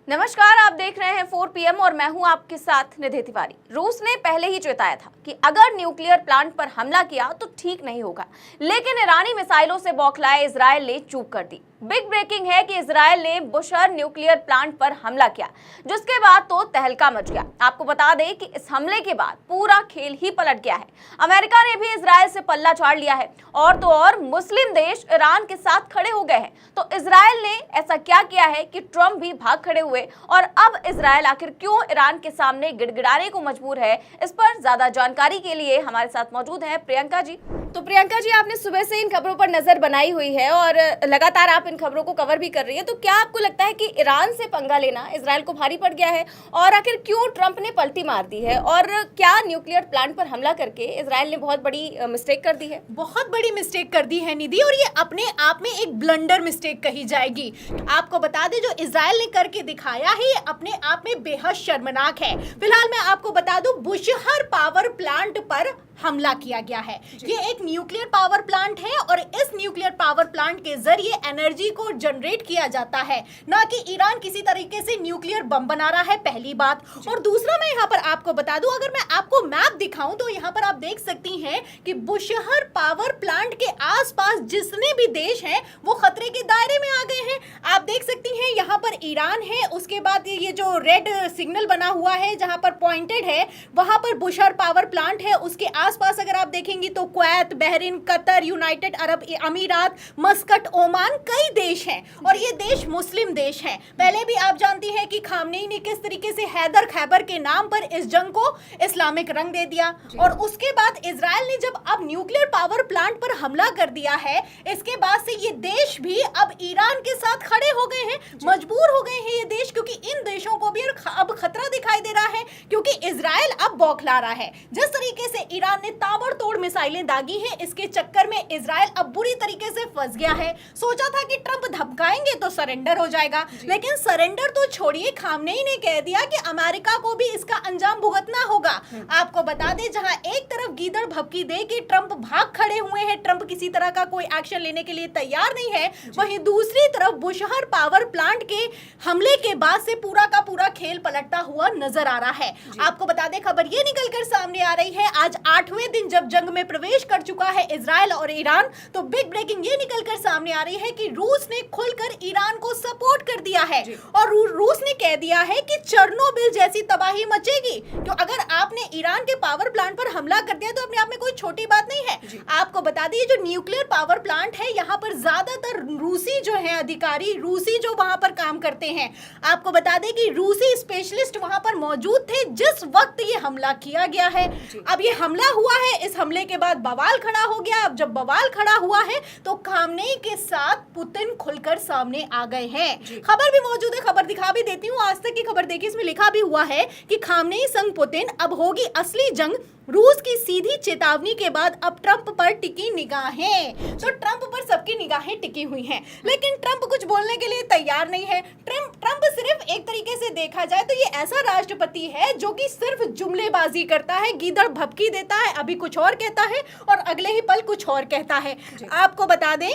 नमस्कार, आप देख रहे हैं 4 PM और मैं हूं आपके साथ निधि तिवारी। रूस ने पहले ही चेताया था कि अगर न्यूक्लियर प्लांट पर हमला किया तो ठीक नहीं होगा, लेकिन ईरानी मिसाइलों से बौखलाए इजरायल ने चूक कर दी। बिग ब्रेकिंग है कि इजरायल ने बुशहर न्यूक्लियर प्लांट पर हमला किया, जिसके बाद तो तहलका मच गया। आपको बता दें कि इस हमले के बाद पूरा खेल ही पलट गया है। अमेरिका ने भी इजरायल से पल्ला झाड़ लिया है और तो और मुस्लिम देश ईरान के साथ खड़े हो गए हैं। तो इजरायल ने ऐसा क्या किया है कि ट्रंप भी भाग खड़े हुए, और अब इजरायल आखिर क्यों ईरान के सामने गिड़गिड़ाने को मजबूर है, इस पर ज्यादा जानकारी के लिए हमारे साथ मौजूद हैं प्रियंका जी। तो प्रियंका जी, आपने सुबह से इन खबरों पर नजर बनाई हुई है और लगातार आप इन खबरों को कवर भी कर रही है, तो क्या आपको लगता है कि ईरान से पंगा लेना इजरायल को भारी पड़ गया है, और आखिर क्यों ट्रंप ने पलटी मार दी है, और क्या न्यूक्लियर प्लांट पर हमला करके इजरायल ने बहुत बड़ी मिस्टेक कर दी है? बहुत बड़ी मिस्टेक कर दी है निधि, और ये अपने आप में एक ब्लंडर मिस्टेक कही जाएगी। आपको बता दें, जो इजरायल ने करके दिखाया है ये अपने आप में बेहद शर्मनाक है। फिलहाल मैं आपको बता दूं, बुशहर पावर प्लांट पर हमला किया गया है। ये एक न्यूक्लियर पावर प्लांट है और इस न्यूक्लियर पावर प्लांट के जरिए एनर्जी को जनरेट किया जाता है, ना कि ईरान किसी तरीके से न्यूक्लियर बम बना रहा है, पहली बात। और दूसरा, मैं यहाँ पर आपको बता दूं, अगर मैं आपको मैप दिखाऊं तो यहाँ पर आप देख सकती हैं कि बुशहर पावर प्लांट के आसपास जितने भी देश हैं वो खतरे के दायरे में आ गए हैं। आप देख सकती हैं यहाँ पर ईरान है, उसके बाद ये जो रेड सिग्नल बना हुआ है जहाँ पर पॉइंटेड है वहां पर बुशहर पावर प्लांट है। उसके आसपास अगर आप देखेंगी तो Kuwait, Bahrain, Qatar, United Arab अमीरात, मस्कट, ओमान, कई देश हैं और ये देश मुस्लिम देश हैं। पहले भी आप जानती हैं कि खामनेई ने किस तरीके से हैदर खैबर के नाम पर इस जंग को इस्लामिक रंग दे दिया, और उसके बाद इजरायल ने जब अब न्यूक्लियर पावर प्लांट पर हमला कर दिया है, इसके बाद से ये देश भी अब ईरान के साथ खड़े हो गए हैं, मजबूर हो गए हैं ये देश, क्योंकि इन देशों को भी अब खतरा दिखाई दे रहा है, क्योंकि इजरायल अब बौखला रहा है। जिस तरीके से ईरान ने ताबड़तोड़ मिसाइलें दागी हैं, इसके चक्कर में इजरायल अब बुरी तरीके से फंस गया है। सोचा था कि ट्रंप धमकाएंगे तो सरेंडर हो जाएगा, लेकिन सरेंडर तो छोड़िए, खामनेई ने कह दिया कि अमेरिका को भी इसका अंजाम भुगतना होगा। आपको बता दें, जहां एक तरफ गीदड़ भभकी दे कि ट्रंप भाग खड़े हुए हैं, ट्रंप किसी तरह का कोई एक्शन लेने के लिए तैयार नहीं है, वहीं दूसरी तरफ बुशहर पावर प्लांट के हमले के बाद से पूरा का पूरा खेल पलटता हुआ नजर आ रहा है। आपको बता दें, खबर ये निकलकर सामने आ रही है, आज 8वें दिन जब जंग में प्रवेश कर चुका है इजरायल और ईरान, तो बिग ब्रेकिंग ये निकलकर सामने आ रही है कि रूस ने खुलकर ईरान को सपोर्ट कर दिया है, और रूस ने कह दिया है कि चेरनोबिल जैसी तबाही मचेगी। तो अगर आपने ईरान के पावर प्लांट पर हमला कर दिया तो अपने आप में कोई छोटी बात नहीं है। आपको बता दिए, जो न्यूक्लियर पावर प्लांट है, यहाँ पर ज्यादातर रूसी जो है अधिकारी, रूसी जो वहां पर काम करते हैं, आपको बता दें कि रूसी स्पेशलिस्ट वहां पर मौजूद थे जिस वक्त ये हमला किया गया है। अब ये हमला हुआ है, इस हमले के बाद बवाल खड़ा हो गया। अब जब बवाल खड़ा हुआ है तो खामनेई के साथ पुतिन खुलकर सामने आ गए हैं। खबर भी मौजूद है, खबर दिखा भी देती हूँ, आज तक की खबर देखिए, इसमें लिखा भी हुआ है कि खामनेई संग पुतिन, अब होगी असली जंग, रूस की सीधी चेतावनी के बाद अब ट्रंप पर टिकी निगाहें। तो ट्रंप पर सबकी निगाहें टिकी हुई हैं, लेकिन ट्रंप कुछ बोलने के लिए तैयार नहीं है। ट्रंप सिर्फ एक तरीके से देखा जाए तो ये ऐसा राष्ट्रपति है जो कि सिर्फ जुमलेबाजी करता है, गीदड़ भभकी देता है, अभी कुछ और कहता है और अगले ही पल कुछ और कहता है। आपको बता दें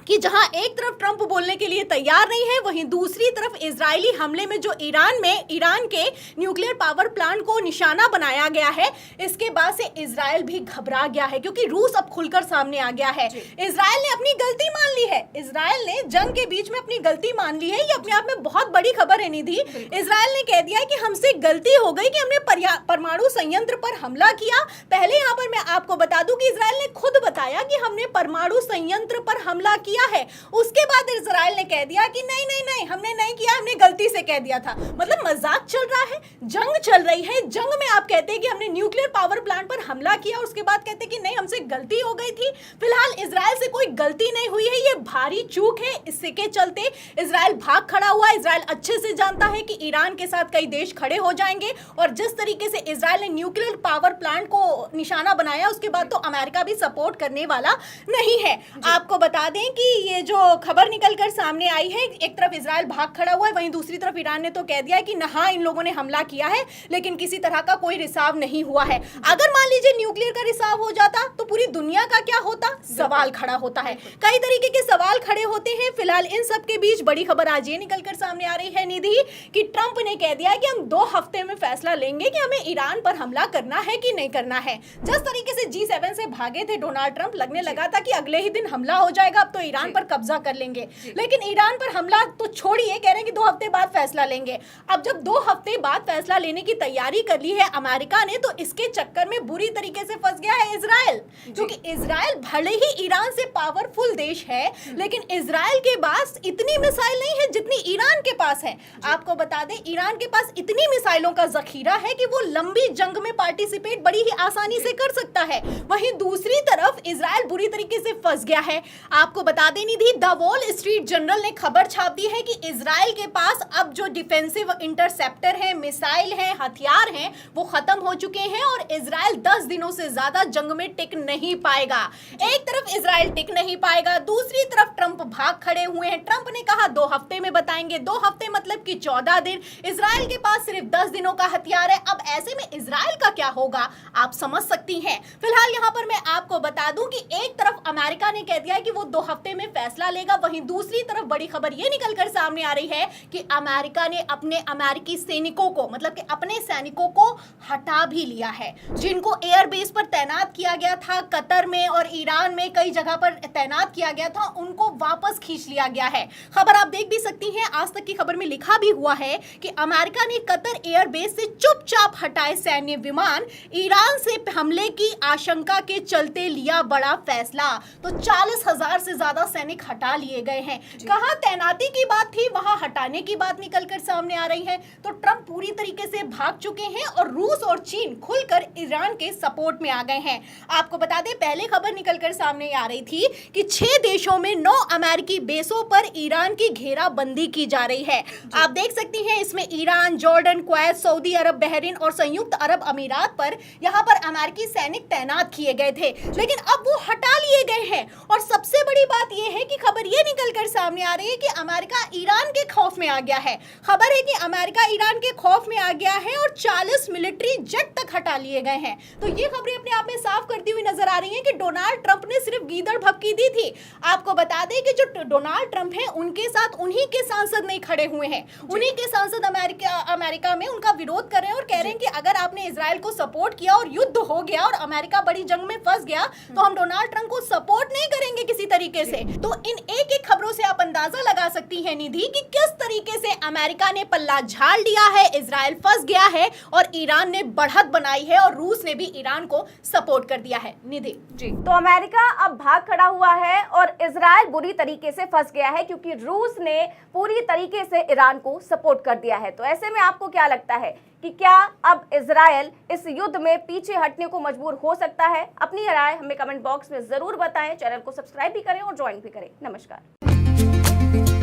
कि जहां एक तरफ ट्रंप बोलने के लिए तैयार नहीं है, वहीं दूसरी तरफ इजरायली हमले में जो ईरान के न्यूक्लियर पावर प्लांट को निशाना बनाया गया है, इसके बाद से इजरायल भी घबरा गया है, क्योंकि रूस अब खुलकर सामने आ गया है। इजरायल ने अपनी गलती मान ली है, इजरायल ने जंग के बीच में अपनी गलती मान ली है। ये अपने आप में बहुत बड़ी खबर है निधि। इजरायल ने कह दिया है कि हमसे गलती हो गई कि हमने परमाणु संयंत्र पर हमला किया। पहले यहाँ पर मैं आपको बता दूं कि इजरायल ने खुद बताया कि हमने परमाणु संयंत्र पर हमला किया है। उसके बाद इजरायल ने कह दिया कि नहीं नहीं नहीं, हमने नहीं किया, हमने गलती से कह दिया था। मतलब मजाक चल रहा है, जंग चल रही है, जंग में आप कहते हैं कि हमने न्यूक्लियर पावर प्लांट पर हमला किया, उसके बाद कहते हैं कि नहीं, हमसे गलती हो गई थी। फिलहाल इजरायल से कोई गलती नहीं हुई है, ये भारी चूक है। इससे के चलते इजरायल भाग खड़ा हुआ। इजरायल अच्छे से जानता है कि ईरान के साथ कई देश खड़े हो जाएंगे, और जिस तरीके से इजरायल ने न्यूक्लियर पावर प्लांट को निशाना बनाया, उसके बाद तो अमेरिका भी सपोर्ट करने वाला नहीं है। आपको बता दें कि कि ये जो खबर निकलकर सामने आई है, एक तरफ इजराइल भाग खड़ा हुआ है, वहीं दूसरी तरफ ईरान ने तो कह दिया है कि हाँ इन लोगों ने हमला किया है लेकिन किसी तरह का कोई रिसाव नहीं हुआ है। अगर मान लीजिए न्यूक्लियर का रिसाव हो जाता तो पूरी दुनिया का क्या होता, सवाल खड़ा होता है। कई तरीके के सवाल खड़े होते हैं। फिलहाल इन सब के बीच बड़ी खबर आज ये निकलकर सामने आ रही है निधि कि ट्रंप ने कह दिया है कि हम 2 हफ्ते में फैसला लेंगे कि हमें ईरान पर हमला करना है कि नहीं करना है। जिस तरीके से G7 से भागे थे डोनाल्ड ट्रंप, लगने लगा था कि अगले ही दिन हमला हो जाएगा, अब तो ईरान पर कब्जा कर लेंगे। लेकिन ईरान पर हमला तो छोड़िए, कह रहे हैं कि 2 हफ्ते बाद फैसला लेंगे। अब जब 2 हफ्ते बाद फैसला लेने की तैयारी कर ली है अमेरिका ने, तो इसके चक्कर में बुरी तरीके से फंस गया है इजराइल। क्योंकि इजराइल भले ही ईरान से पावरफुल देश है, लेकिन इजराइल के पास इतनी मिसाइल नहीं है जितनी ईरान के पास है। आपको बता दें, ईरान के पास इतनी मिसाइलों का जखीरा है कि वो लंबी जंग में पार्टिसिपेट बड़ी ही आसानी से कर सकता है। वहीं दूसरी तरफ इजराइल बुरी तरीके से फंस गया है। आपको बता दें निधि, द वॉल स्ट्रीट जर्नल ने खबर छाप दी है कि इजराइल के पास अब जो डिफेंसिव इंटरसेप्टर है, मिसाइल है, हथियार हैं, वो खत्म हो चुके हैं और इजराइल 10 दिनों से ज्यादा जंग में टिक नहीं पाएगा। एक तरफ इजराइल टिक नहीं पाएगा, दूसरी तरफ ट्रंप भाग खड़े हुए हैं। ट्रंप ने कहा 2 हफ्ते में बताएंगे, 2 हफ्ते मतलब कि 14 दिन। इजराइल के पास सिर्फ 10 दिनों का हथियार है। अब ऐसे में इजराइल का क्या होगा, आप समझ सकती हैं। फिलहाल यहाँ पर मैं आपको बता दूं कि एक तरफ अमेरिका ने कह दिया है कि वो 2 हफ्ते में फैसला लेगा, वहीं दूसरी तरफ बड़ी खबर ये निकलकर सामने आ रही है कि अमेरिका ने अपने अमेरिकी सैनिकों को, मतलब कि अपने सैनिकों को हटा भी लिया है, जिनको एयरबेस पर तैनात किया गया था, कतर में और ईरान में कई जगह पर तैनात किया गया था, उनको वापस खींच लिया गया है। खबर आप देख भी सकती हैं, आज तक की खबर में लिखा भी हुआ है कि अमेरिका ने कतर एयरबेस से चुपचाप हटाए सैन्य विमान, ईरान से हमले की आशंका के चलते लिया बड़ा फैसला। तो 40,000 से ज्यादा सैनिक हटा लिए गए हैं। कहां तैनाती की बात थी, वहां हटाने की बात निकलकर सामने आ रही है। तो ट्रंप पूरी तरीके से भाग चुके हैं और रूस और चीन खुलकर ईरान के सपोर्ट में आ गए हैं। आपको बता दें, पहले खबर निकलकर सामने आ रही थी कि 6 देशों में 9 अमेरिकी बेसों पर ईरान की घेराबंदी की जा रही है। आप देख सकती हैं, इसमें ईरान, जॉर्डन, कुवैत, सऊदी अरब, बहरीन और संयुक्त अरब अमीरात पर यहां पर अमेरिकी सैनिक तैनात किए गए थे, लेकिन अब वो हटा लिए गए हैं। और सबसे बड़ी बात यह है कि खबर ये निकलकर सामने आ रही है कि अमेरिका ईरान के खौफ में आ गया है। खबर है कि अमेरिका ईरान के खौफ में आ गया है और 40 मिलिट्री जेट तक हटा लिए गए हैं। तो ये खबरें अपने आप में साफ करती हुई नजर आ रही हैं कि डोनाल्ड ट्रंप ने सिर्फ गीदड़ भभकी दी थी। आपको बता दें कि जो डोनाल्ड ट्रंप है, उनके साथ उन्हीं के सांसद नहीं खड़े हुए हैं। उन्हीं के सांसद अमेरिका में उनका विरोध कर रहे हैं और कह रहे हैं कि अगर आपने इजराइल को सपोर्ट किया और युद्ध हो गया और अमेरिका बड़ी जंग में फंस गया, तो हम डोनाल्ड ट्रंप को सपोर्ट नहीं करेंगे किसी तरीके से। तो इन एक एक खबरों से आप अंदाजा लगा सकती हैं निधि कि किस तरीके से अमेरिका ने पल्ला झाड़ लिया है, इजराइल फंस गया है और ईरान ने बढ़त बनाई है और रूस ने भी ईरान को सपोर्ट कर दिया है। निधि जी, तो अमेरिका अब भाग खड़ा हुआ है और इजराइल बुरी तरीके से फंस गया है क्योंकि रूस ने पूरी तरीके से ईरान को सपोर्ट कर दिया है। तो ऐसे में आपको क्या लगता है कि क्या अब इजराइल इस युद्ध में पीछे हटने को मजबूर हो सकता है? अपनी राय हमें कमेंट बॉक्स में जरूर बताएं। चैनल को सब्सक्राइब भी करें और ज्वाइन भी करें। नमस्कार।